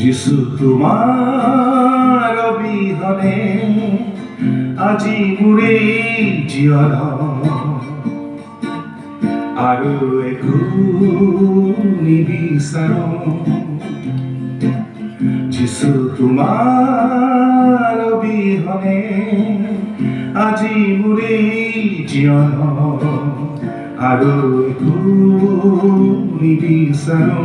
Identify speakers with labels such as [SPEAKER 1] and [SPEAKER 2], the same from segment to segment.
[SPEAKER 1] যিসু তোমাৰ অবিহনে আজি মোৰে জীৱন আৰু একো নিবিচাৰো যিসু তোমাৰ অবিহনে আজি মোৰে জীৱন আৰু একো নিবিচাৰো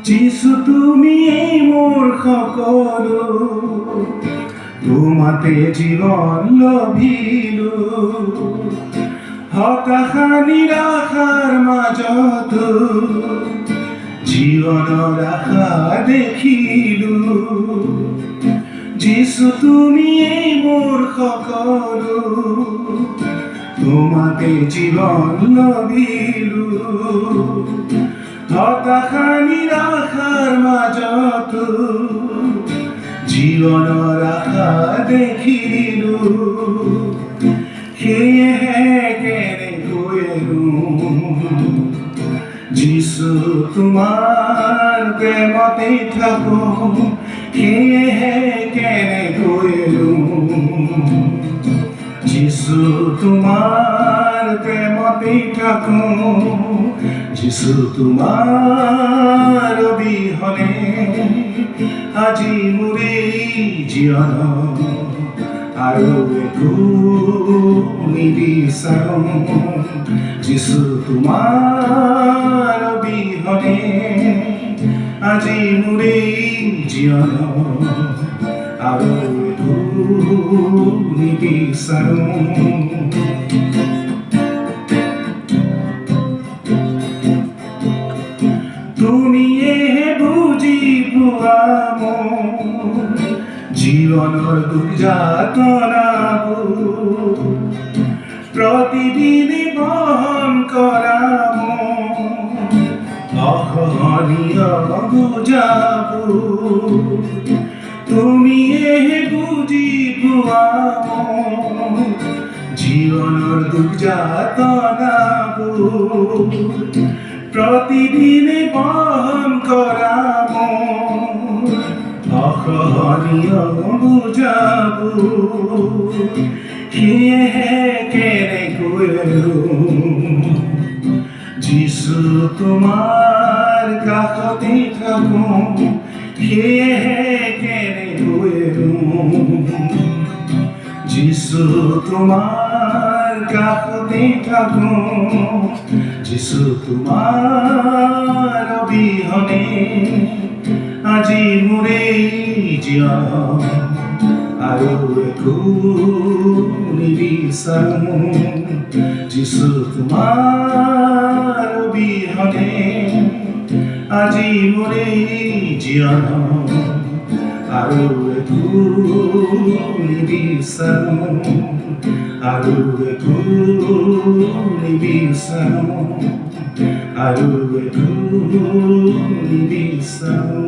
[SPEAKER 1] যিসু তুমি মোৰ সকলো তোমাতে জীৱন লভিলো হতাশা নিৰাশাৰ মাজত জীৱনৰ আশা দেখিলো যিসু তুমি মোৰ সকলো তোমাতে জীৱন লভিলো হতাশা নিৰাশাৰ মাজত জীৱনৰ আশা দেখিলো সেয়েহে কেনেকৈ যিসু তোমাৰ প্ৰেমতে থাকো সেয়েহে কেনেকৈ যিসু তোমাৰ প্ৰেমতে থাকো যিসু তোমাৰ অবিহনে আজি মোৰে জীৱন আৰু একো নিবিচাৰো যিসু তোমাৰ অবিহনে আজি মোৰে জীৱন আৰু একো নিবিচাৰো তুমিয়ে বুজি পোৱা মোৰ জীৱনৰ দুখ যাতনাবোৰ প্ৰতিদিনে বহন কৰা মোৰ অসহনীয় বোজাবোৰ তুমিয়ে বুজি পোৱা মোৰ জীৱনৰ দুখ যাতনাবোৰ প্ৰতিদিনে বহন কৰা মোৰ অসহনীয় বোজাবোৰ সেয়েহে কেনেকৈ যিসু তোমাৰ কাষতে থাকো সেয়েহে কেনেকৈ যিসু তোমাৰ কাষতে থাকো যিসু তোমাৰ অবিহনে আজি মোৰে জীৱন আৰু একো নিবিচাৰো যিসু তোমাৰ অবিহনে আজি মোৰে জীৱন আৰু একো নিবিচাৰো আৰু একো নিবিচাৰো আৰু একো নিবিচাৰো